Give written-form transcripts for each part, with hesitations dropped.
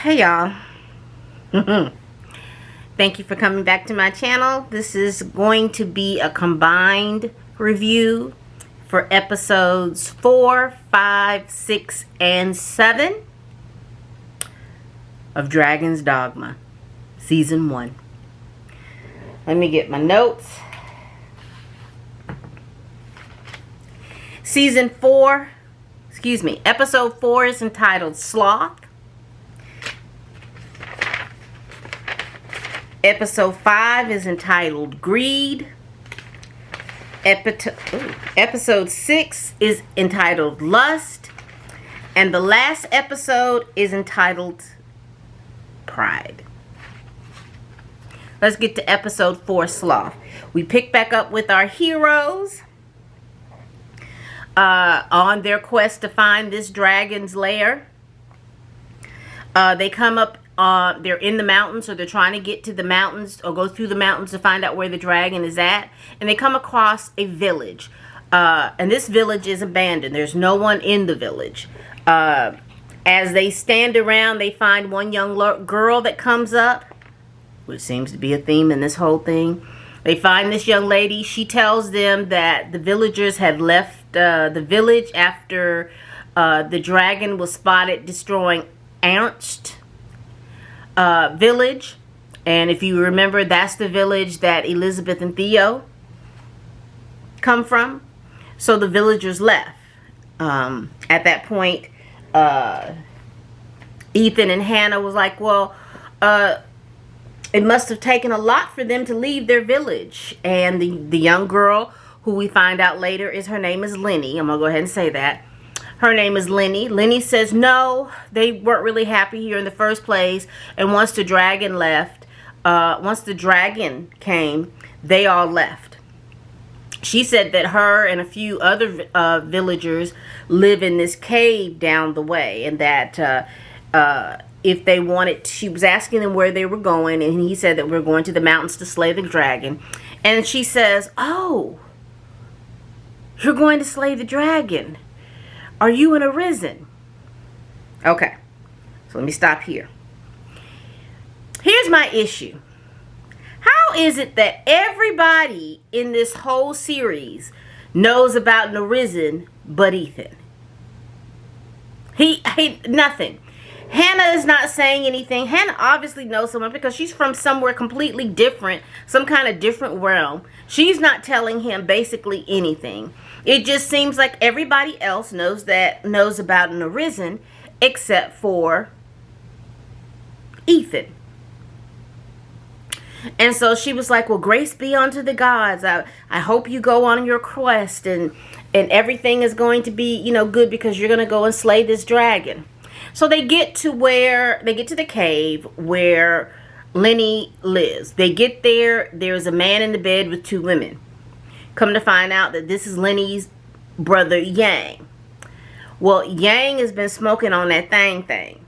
Hey y'all. Thank you for coming back to my channel. This is going to be a combined review for episodes 4, 5, 6, and 7 of Dragon's Dogma, Season 1. Let me get my notes. Episode 4 is entitled Sloth. Episode 5 is entitled Greed. Episode 6 is entitled Lust. And the last episode is entitled Pride. Let's get to episode 4, Sloth. We pick back up with our heroes on their quest to find this dragon's lair. They come up. They're in the mountains, or they're trying to get to the mountains or go through the mountains to find out where the dragon is at. And they come across a village. And this village is abandoned. There's no one in the village. As they stand around, they find one young girl that comes up, which seems to be a theme in this whole thing. They find this young lady. She tells them that the villagers had left the village after the dragon was spotted destroying Ernst village. And if you remember, that's the village that Elizabeth and Theo come from. So the villagers left. At that point, Ethan and Hannah was like, well, it must have taken a lot for them to leave their village. And the young girl, who we find out later her name is Lenny. I'm going to go ahead and say that. Her name is Lenny. Lenny says, no, they weren't really happy here in the first place. And once the dragon left, once the dragon came, they all left. She said that her and a few other villagers live in this cave down the way. And that if they wanted, she was asking them where they were going. And he said that we're going to the mountains to slay the dragon. And she says, oh, you're going to slay the dragon. Are you an arisen? Okay, so let me stop here. Here's my issue. How is it that everybody in this whole series knows about an arisen but Ethan? He nothing. Hannah is not saying anything. Hannah obviously knows someone because she's from somewhere completely different, some kind of different realm. She's not telling him basically anything. It just seems like everybody else knows about an arisen except for Ethan. And so she was like, well, grace be unto the gods. I hope you go on your quest and everything is going to be, good because you're going to go and slay this dragon. So they get to the cave where Lenny lives. They get there. There's a man in the bed with 2 women. Come to find out that this is Lenny's brother, Yang. Well, Yang has been smoking on that thing.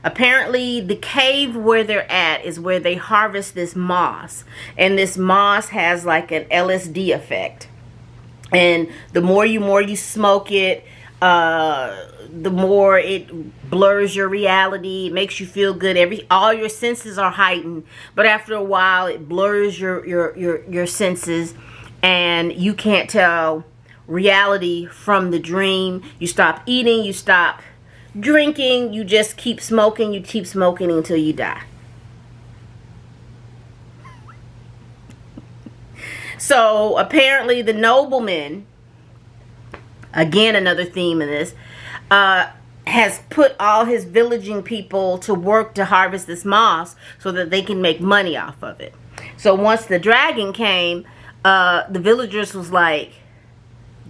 Apparently, the cave where they're at is where they harvest this moss. And this moss has like an LSD effect. And the more you smoke it, the more it blurs your reality. It makes you feel good. All your senses are heightened. But after a while, it blurs your senses. And you can't tell reality from the dream. You stop eating, you stop drinking, you just keep smoking. You keep smoking until you die. So apparently the nobleman, again another theme in this, has put all his villaging people to work to harvest this moss so that they can make money off of it. So once the dragon came, the villagers was like,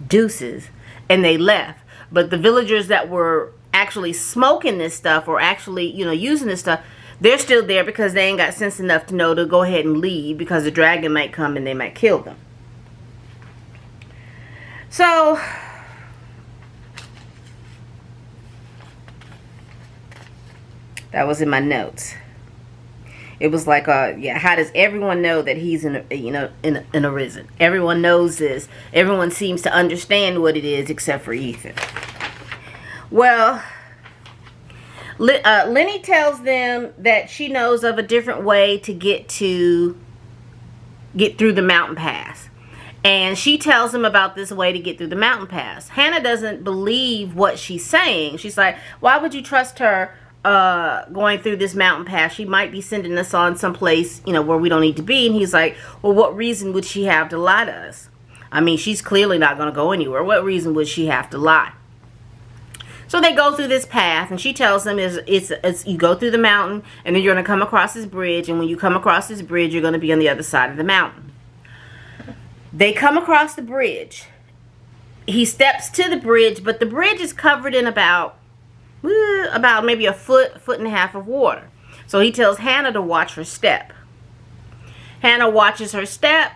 deuces, and they left. But the villagers that were actually smoking this stuff or actually, using this stuff, they're still there because they ain't got sense enough to know to go ahead and leave because the dragon might come and they might kill them. So that was in my notes. It was like, how does everyone know that he's in arisen? Everyone knows this. Everyone seems to understand what it is except for Ethan. Well, Lenny tells them that she knows of a different way to get through the mountain pass. And she tells him about this way to get through the mountain pass. Hannah doesn't believe what she's saying. She's like, why would you trust her going through this mountain pass? She might be sending us on someplace, where we don't need to be. And he's like, well, what reason would she have to lie to us? I mean, she's clearly not going to go anywhere. What reason would she have to lie? So they go through this path, and she tells them it's you go through the mountain, and then you're going to come across this bridge, and when you come across this bridge, you're going to be on the other side of the mountain. They come across the bridge. He steps to the bridge, but the bridge is covered in about maybe a foot and a half of water. So he tells Hannah to watch her step. Hannah watches her step.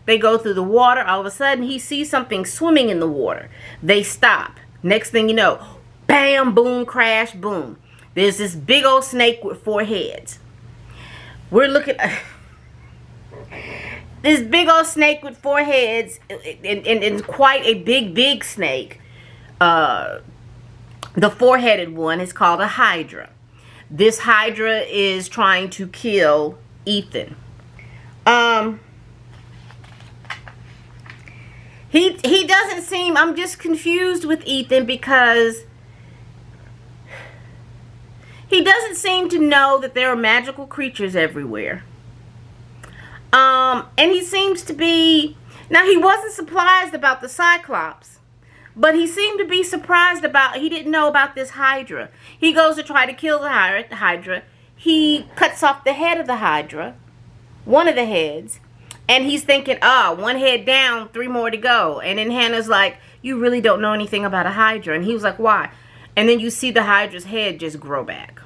They go through the water. All of a sudden, he sees something swimming in the water. They stop. Next thing you know, bam, boom, crash, boom. There's this big old snake with 4 heads. We're looking at this big old snake with 4 heads, and quite a big snake. The 4-headed one is called a hydra. This hydra is trying to kill Ethan. He doesn't seem, I'm just confused with Ethan because he doesn't seem to know that there are magical creatures everywhere. And he seems to be, now he wasn't surprised about the Cyclops, but he seemed to be surprised about, he didn't know about this Hydra. He goes to try to kill the Hydra. He cuts off the head of the Hydra, one of the heads, and he's thinking, 1 head down, 3 more to go. And then Hannah's like, you really don't know anything about a Hydra. And he was like, why? And then you see the Hydra's head just grow back.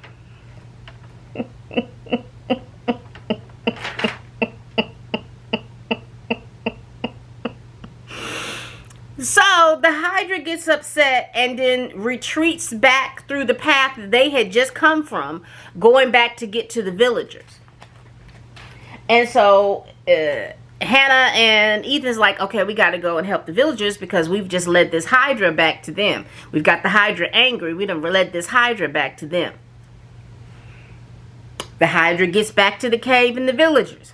So the Hydra gets upset and then retreats back through the path that they had just come from, going back to get to the villagers. And so Hannah and Ethan's like, okay, we got to go and help the villagers because we've just led this Hydra back to them. We've got the Hydra angry. We done led this Hydra back to them. The Hydra gets back to the cave and the villagers.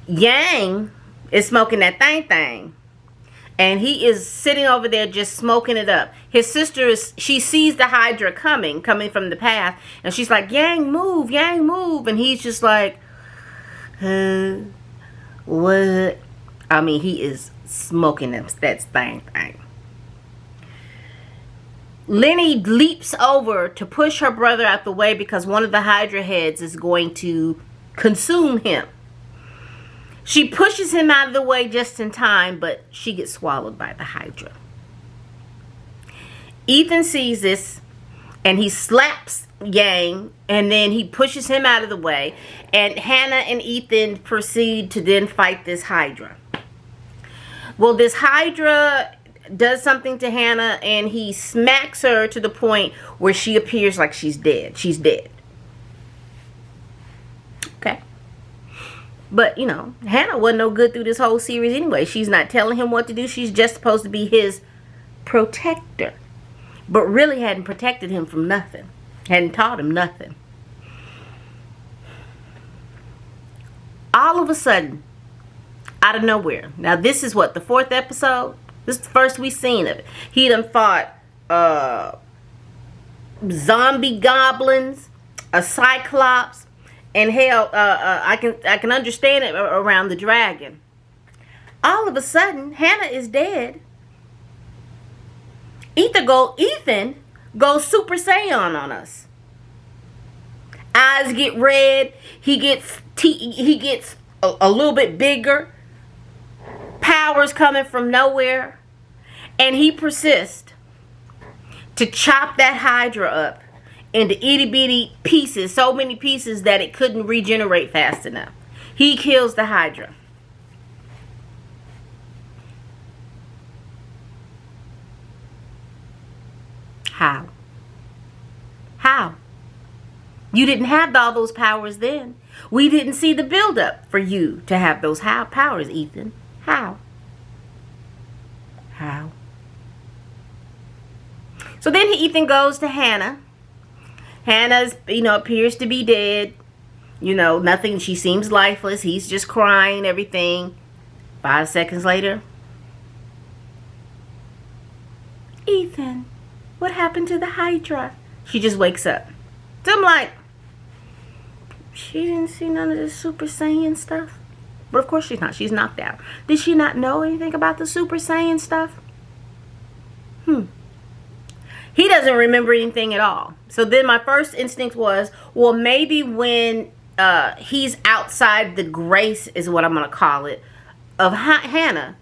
Yang is smoking that thing. And he is sitting over there just smoking it up. His sister she sees the Hydra coming from the path. And she's like, Yang, move. And he's just like, what? I mean, he is smoking that thing. Lenny leaps over to push her brother out the way because one of the Hydra heads is going to consume him. She pushes him out of the way just in time, but she gets swallowed by the Hydra. Ethan sees this, and he slaps Yang, and then he pushes him out of the way, and Hannah and Ethan proceed to then fight this Hydra. Well, this Hydra does something to Hannah, and he smacks her to the point where she appears like she's dead. She's dead. Okay. But, Hannah wasn't no good through this whole series anyway. She's not telling him what to do. She's just supposed to be his protector. But really hadn't protected him from nothing. Hadn't taught him nothing. All of a sudden, out of nowhere. Now, this is what, the 4th episode? This is the first we've seen of it. He done fought zombie goblins, a Cyclops, and hell, I can understand it around the dragon. All of a sudden, Hannah is dead. Ethan goes Super Saiyan on us. Eyes get red. He gets a little bit bigger. Powers coming from nowhere. And he persists to chop that Hydra up into itty bitty pieces, so many pieces that it couldn't regenerate fast enough. He kills the Hydra. How? You didn't have all those powers then. We didn't see the buildup for you to have those powers, Ethan. How? So then Ethan goes to Hannah Hannah's, appears to be dead. Nothing. She seems lifeless. He's just crying, everything. 5 seconds later, Ethan, what happened to the Hydra? She just wakes up. So I'm like, she didn't see none of this Super Saiyan stuff. But of course she's not. She's knocked out. Did she not know anything about the Super Saiyan stuff? He doesn't remember anything at all. So then my first instinct was, well, maybe when he's outside the grace, is what I'm going to call it, of Hannah,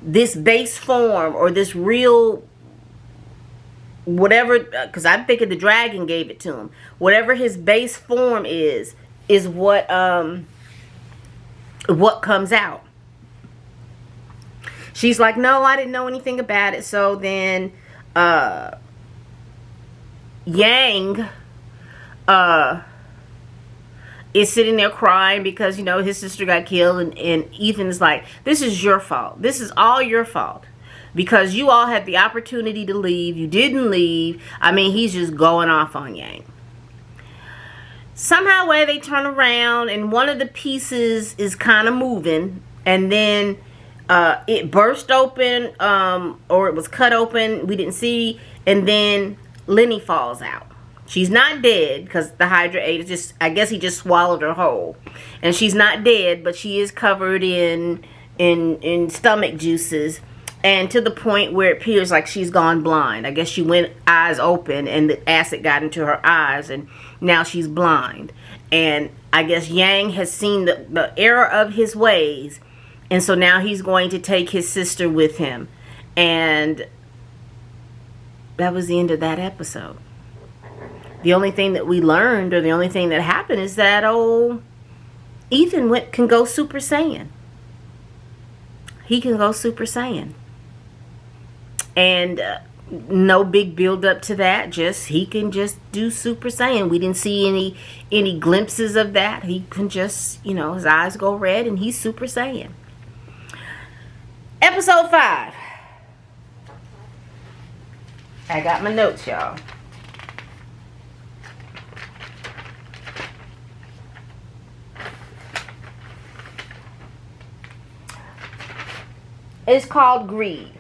this base form or this real whatever, because I'm thinking the dragon gave it to him. Whatever his base form is what comes out. She's like, no, I didn't know anything about it. So then Yang is sitting there crying because, his sister got killed. And Ethan's like, this is your fault. This is all your fault. Because you all had the opportunity to leave. You didn't leave. I mean, he's just going off on Yang. Somehow way they turn around and one of the pieces is kind of moving. And then it burst open, or it was cut open. We didn't see. And then Lenny falls out. She's not dead because the Hydra ate it. I guess he just swallowed her whole. And she's not dead, but she is covered in stomach juices. And to the point where it appears like she's gone blind. I guess she went eyes open and the acid got into her eyes and now she's blind. And I guess Yang has seen the error of his ways. And so now he's going to take his sister with him. And that was the end of that episode. The only thing that we learned, or the only thing that happened, is that Ethan can go Super Saiyan. He can go Super Saiyan. And no big build up to that. He can just do Super Saiyan. We didn't see any glimpses of that. He can just, his eyes go red and he's Super Saiyan. Episode 5. I got my notes, y'all. It's called Greed.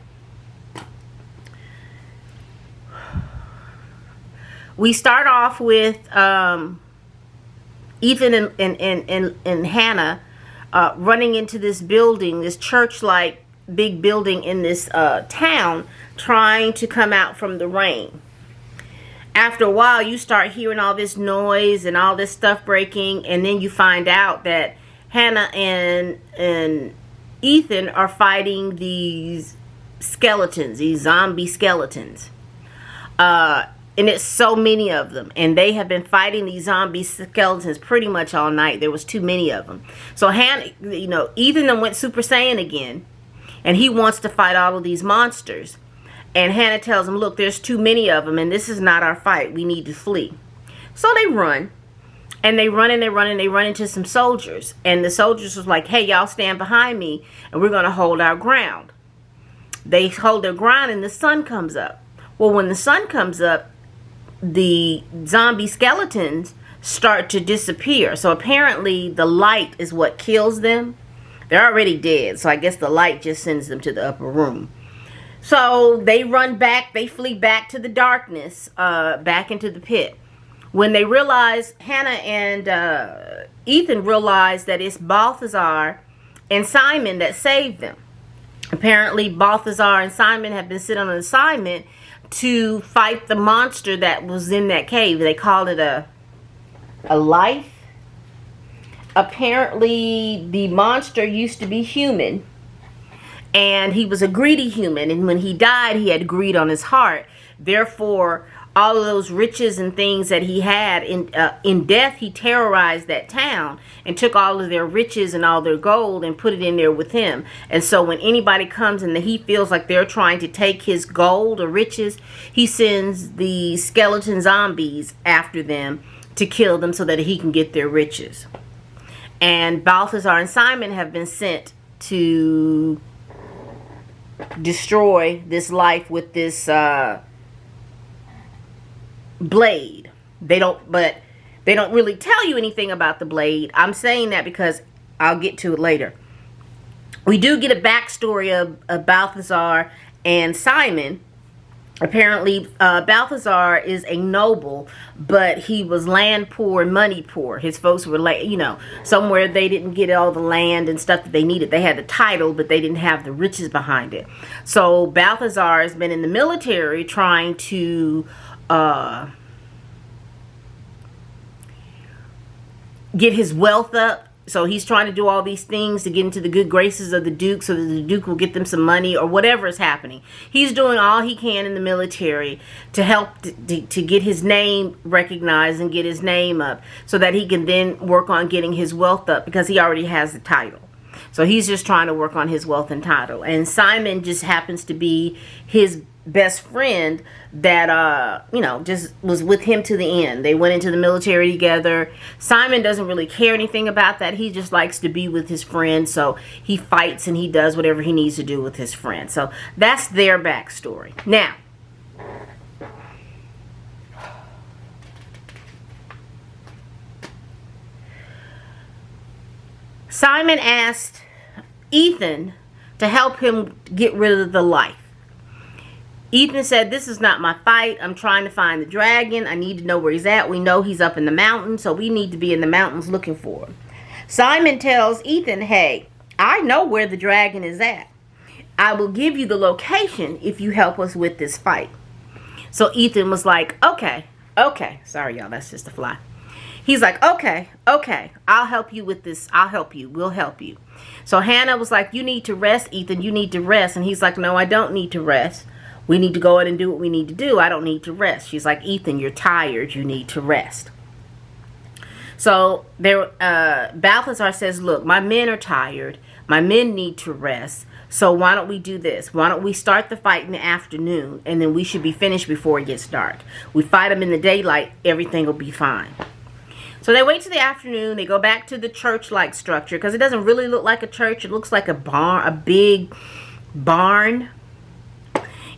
We start off with Ethan and Hannah running into this building, this church-like big building in this town, trying to come out from the rain. After a while, you start hearing all this noise and all this stuff breaking, and then you find out that Hannah and Ethan are fighting these skeletons, these zombie skeletons. And it's so many of them. And they have been fighting these zombie skeletons pretty much all night. There was too many of them. So Hannah, Ethan then went Super Saiyan again. And he wants to fight all of these monsters. And Hannah tells him, look, there's too many of them. And this is not our fight. We need to flee. So they run. And they run and they run and they run into some soldiers. And the soldiers was like, hey, y'all stand behind me. And we're going to hold our ground. They hold their ground and the sun comes up. Well, when the sun comes up, the zombie skeletons start to disappear. So apparently the light is what kills them. They're already dead. So I guess the light just sends them to the upper room. So they run back. They flee back to the darkness, back into the pit. When they realize, Hannah and Ethan realize that it's Balthazar and Simon that saved them. Apparently Balthazar and Simon have been sent on an assignment to fight the monster that was in that cave. They called it a life. Apparently the monster used to be human, and he was a greedy human, and when he died he had greed on his heart. Therefore all of those riches and things that he had in death, he terrorized that town and took all of their riches and all their gold and put it in there with him. And so when anybody comes and he feels like they're trying to take his gold or riches, he sends the skeleton zombies after them to kill them so that he can get their riches. And Balthazar and Simon have been sent to destroy this life with this blade. but they don't really tell you anything about the blade. I'm saying that because I'll get to it later. We do get a backstory of Balthazar and Simon. Apparently, Balthazar is a noble, but he was land poor and money poor. His folks were, somewhere they didn't get all the land and stuff that they needed. They had the title, but they didn't have the riches behind it. So Balthazar has been in the military trying to get his wealth up. So he's trying to do all these things to get into the good graces of the Duke so that the Duke will get them some money or whatever is happening. He's doing all he can in the military to help to get his name recognized and get his name up so that he can then work on getting his wealth up because he already has the title. So he's just trying to work on his wealth and title. And Simon just happens to be his best friend that just was with him to the end. They went into the military together. Simon doesn't really care anything about that. He just likes to be with his friend, so he fights and he does whatever he needs to do with his friend. So that's their backstory. Now, Simon asked Ethan to help him get rid of the life. Ethan said, this is not my fight. I'm trying to find the dragon. I need to know where he's at. We know he's up in the mountains, so we need to be in the mountains looking for him. Simon tells Ethan, hey, I know where the dragon is at. I will give you the location if you help us with this fight. So Ethan was like, okay. Sorry, y'all, that's just a fly. He's like, okay, I'll help you with this. I'll help you. We'll help you. So Hannah was like, you need to rest, Ethan. You need to rest. And he's like, no, I don't need to rest. We need to go in and do what we need to do. I don't need to rest. She's like, Ethan, you're tired. You need to rest. So Balthazar says, look, my men are tired. My men need to rest. So why don't we do this? Why don't we start the fight in the afternoon, and then we should be finished before it gets dark. We fight them in the daylight. Everything will be fine. So they wait till the afternoon. They go back to the church-like structure because it doesn't really look like a church. It looks like a barn, a big barn.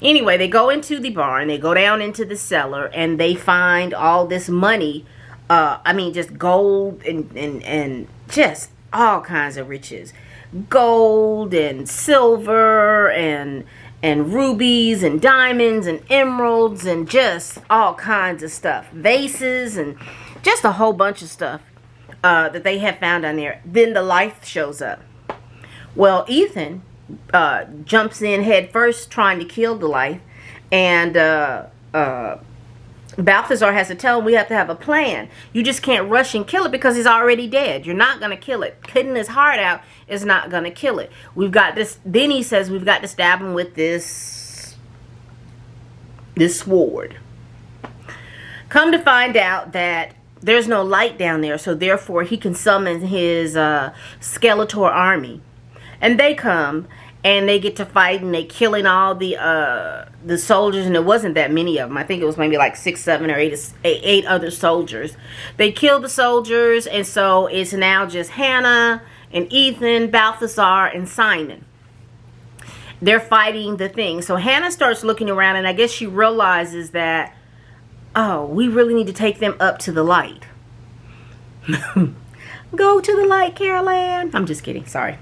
Anyway, they go into the barn, they go down into the cellar, and they find all this money. Just gold and just all kinds of riches. Gold and silver and rubies and diamonds and emeralds and just all kinds of stuff. Vases and just a whole bunch of stuff that they have found down there. Then the life shows up. Well, Ethan jumps in head first trying to kill the life, and Balthazar has to tell him we have to have a plan. You just can't rush and kill it because he's already dead. You're not going to kill it. Cutting his heart out is not going to kill it. We've got this. Then he says we've got to stab him with this sword. Come to find out that there's no light down there, so therefore he can summon his Skeletor army. And they come, and they get to fight, and they killing all the soldiers, and there wasn't that many of them. I think it was maybe like 6, 7, or 8 other soldiers. They killed the soldiers, and so it's now just Hannah and Ethan, Balthazar, and Simon. They're fighting the thing. So Hannah starts looking around, and I guess she realizes that, oh, we really need to take them up to the light. Go to the light, Carol Ann. I'm just kidding. Sorry.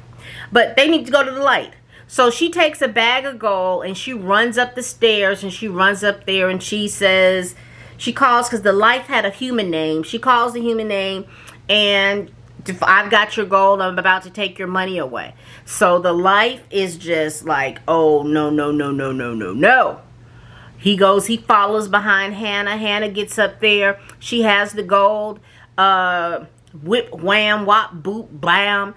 But they need to go to the light. So she takes a bag of gold and she runs up the stairs, and she runs up there and she says, she calls, because the life had a human name. She calls the human name, and I've got your gold. I'm about to take your money away. So the life is just like, oh, no, no, no, no, no, no, no. He goes, he follows behind Hannah. Hannah gets up there. She has the gold. Whip, wham, whop, boop, blam.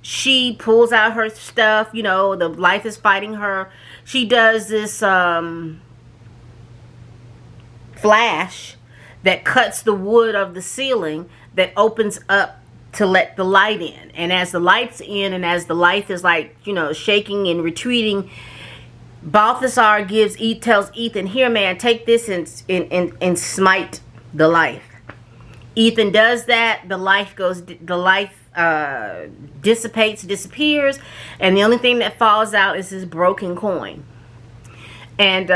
She pulls out her stuff. You know, the life is fighting her. She does this flash that cuts the wood of the ceiling that opens up to let the light in. And as the light's in, and as the life is like, you know, shaking and retreating, Balthazar tells Ethan, here, man, take this and smite the life. Ethan does that. The life disappears, and the only thing that falls out is his broken coin. And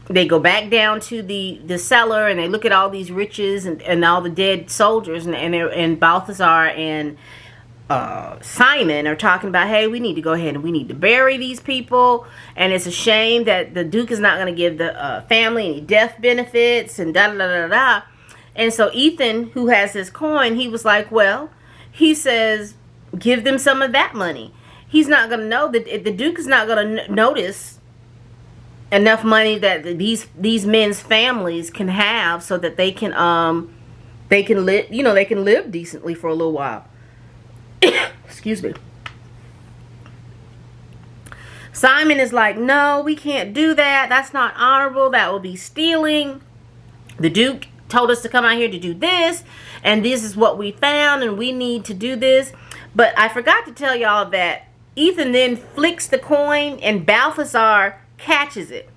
they go back down to the cellar, and they look at all these riches and all the dead soldiers, and Balthazar and Simon are talking about, hey, we need to go ahead and we need to bury these people, and it's a shame that the Duke is not going to give the family any death benefits, and da da da da da. And so Ethan, who has his coin, he was like, well, he says, give them some of that money. He's not going to know that the Duke is not going to notice enough money that these men's families can have, so that they can live, they can live decently for a little while. Excuse me. Simon is like, no, we can't do that. That's not honorable. That will be stealing. The Duke told us to come out here to do this, and this is what we found, and we need to do this. But I forgot to tell y'all that Ethan then flicks the coin, and Balthazar catches it.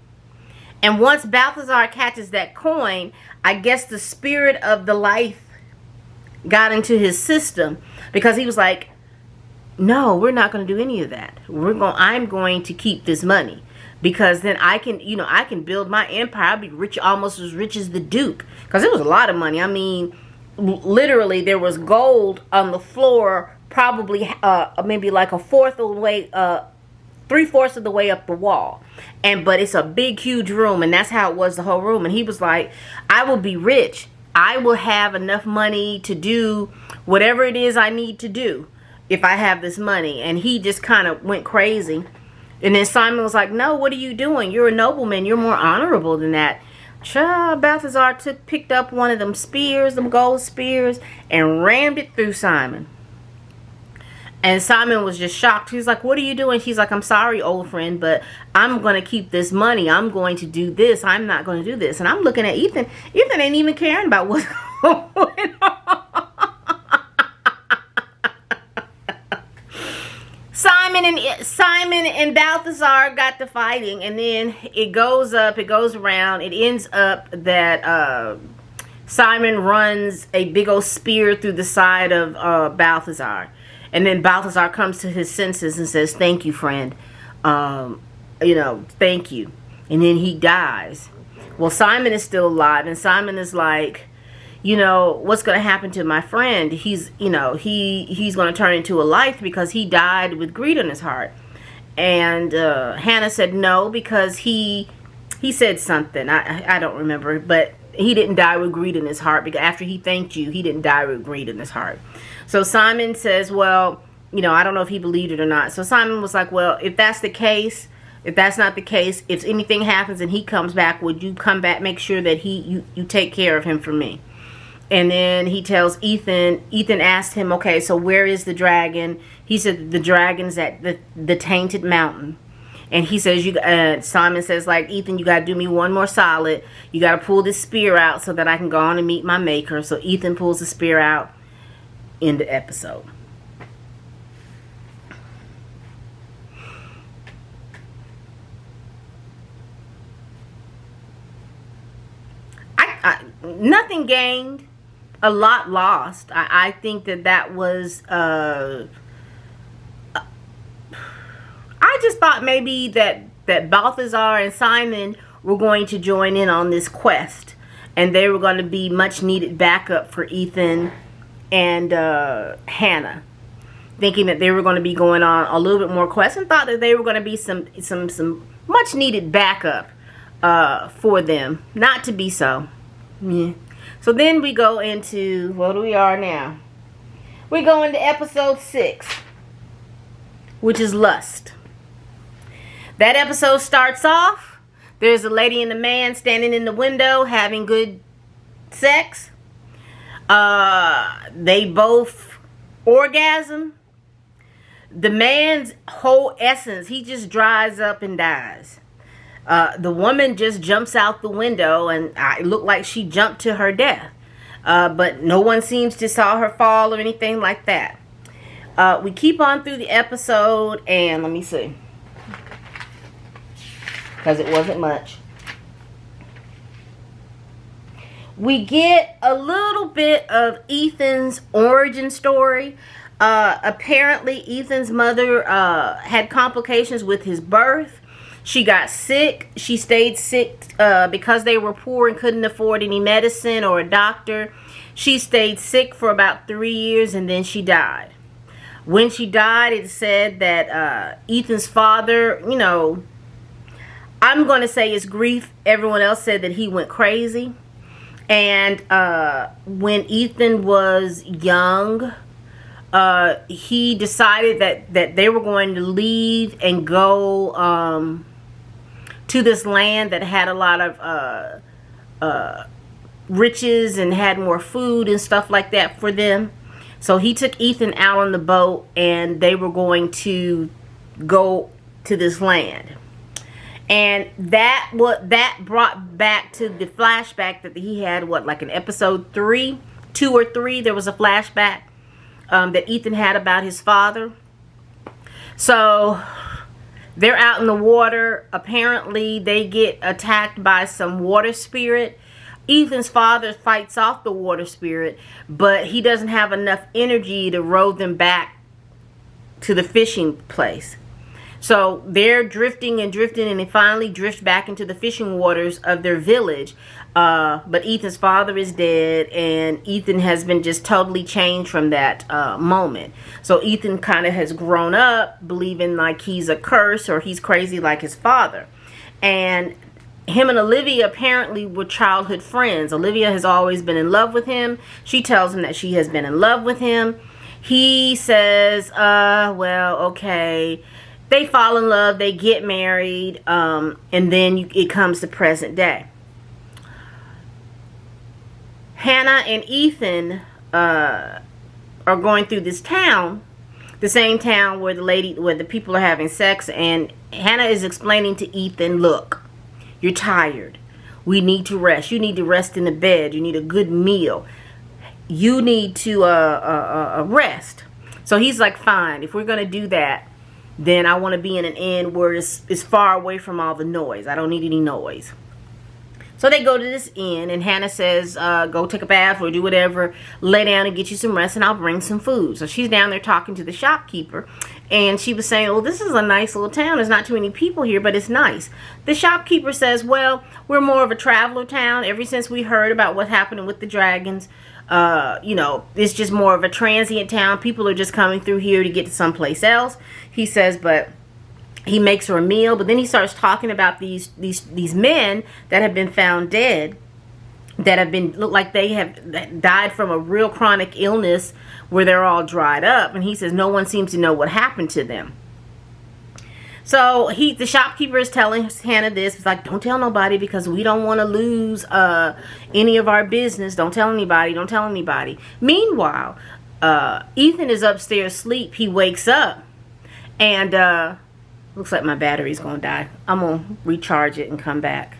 And once Balthazar catches that coin, I guess the spirit of the life got into his system, because he was like, no, we're not going to do any of that. I'm going to keep this money, because then I can build my empire. I'll be rich, almost as rich as the Duke, because it was a lot of money. I mean, literally there was gold on the floor, probably maybe like a fourth of the way, 3/4 of the way up the wall. But it's a big, huge room, and that's how it was, the whole room. And he was like, I will be rich. I will have enough money to do whatever it is I need to do if I have this money. And he just kind of went crazy. And then Simon was like, no, what are you doing? You're a nobleman. You're more honorable than that. Balthazar picked up one of them spears, them gold spears, and rammed it through Simon. And Simon was just shocked. He's like, what are you doing? He's like, I'm sorry, old friend, but I'm going to keep this money. I'm going to do this. I'm not going to do this. And I'm looking at Ethan. Ethan ain't even caring about what's going on. Simon and Balthazar got to fighting, and then it goes around. It ends up that Simon runs a big old spear through the side of Balthazar. And then Balthazar comes to his senses and says, thank you, friend. Thank you. And then he dies. Well, Simon is still alive, and Simon is like, what's going to happen to my friend? He's going to turn into a life because he died with greed in his heart. And Hannah said no, because he said something. I don't remember, but he didn't die with greed in his heart, because after he thanked you, he didn't die with greed in his heart. So Simon says, well, I don't know if he believed it or not. So Simon was like, well, if that's the case, if that's not the case, if anything happens and he comes back, would you come back, make sure that you take care of him for me? And then he tells Ethan asked him, okay, so where is the dragon? He said the dragon's at the tainted mountain. And he says, Simon says, like, Ethan, you got to do me one more solid. You got to pull this spear out so that I can go on and meet my maker. So Ethan pulls the spear out. End the episode. Nothing gained, a lot lost. I think that was I just thought maybe that Balthazar and Simon were going to join in on this quest, and they were going to be much needed backup for Ethan and Hannah, thinking that they were going to be going on a little bit more quests, and thought that they were going to be some much needed backup for them. Not to be so. Yeah. So then we go into what we are now. We go into episode 6, which is lust. That episode starts off. There's a lady and a man standing in the window having good sex. They both orgasm. The man's whole essence, he just dries up and dies. The woman just jumps out the window, and it looked like she jumped to her death. But no one seems to saw her fall or anything like that. We keep on through the episode, and let me see, because it wasn't much. We get a little bit of Ethan's origin story. Apparently, Ethan's mother had complications with his birth. She got sick. She stayed sick because they were poor and couldn't afford any medicine or a doctor. She stayed sick for about 3 years, and then she died. When she died, it said that Ethan's father, you know, I'm going to say it's grief. Everyone else said that he went crazy. And when Ethan was young, he decided that they were going to leave and go to this land that had a lot of riches and had more food and stuff like that for them. So he took Ethan out on the boat, and they were going to go to this land. And that brought back to the flashback that he had, like in episode 2 or 3, there was a flashback that Ethan had about his father. So they're out in the water. Apparently they get attacked by some water spirit. Ethan's father fights off the water spirit, but he doesn't have enough energy to row them back to the fishing place. So they're drifting and drifting, and they finally drift back into the fishing waters of their village. But Ethan's father is dead, and Ethan has been just totally changed from that moment. So Ethan kind of has grown up believing like he's a curse or he's crazy like his father. And him and Olivia apparently were childhood friends. Olivia has always been in love with him. She tells him that she has been in love with him. He says, well, okay. They fall in love, they get married, and then it comes to present day. Hannah and Ethan are going through this town, the same town where the people are having sex, and Hannah is explaining to Ethan, look, you're tired. We need to rest. You need to rest in the bed. You need a good meal. You need to rest. So he's like, fine, if we're going to do that, then I want to be in an inn where it's far away from all the noise. I don't need any noise. So they go to this inn, and Hannah says, go take a bath or do whatever, lay down and get you some rest, and I'll bring some food. So she's down there talking to the shopkeeper, and she was saying, oh, this is a nice little town. There's not too many people here, but it's nice. The shopkeeper says, well, we're more of a traveler town. Ever since we heard about what happened with the dragons, you know, it's just more of a transient town. People are just coming through here to get to someplace else. He says, but he makes her a meal, but then he starts talking about these men that have been found dead, that have been, look like they have died from a real chronic illness where they're all dried up. And he says no one seems to know what happened to them. So the shopkeeper is telling Hannah this. It's like, don't tell nobody because we don't want to lose any of our business. Don't tell anybody. Don't tell anybody. Meanwhile, Ethan is upstairs asleep. He wakes up, and looks like my battery's going to die. I'm going to recharge it and come back.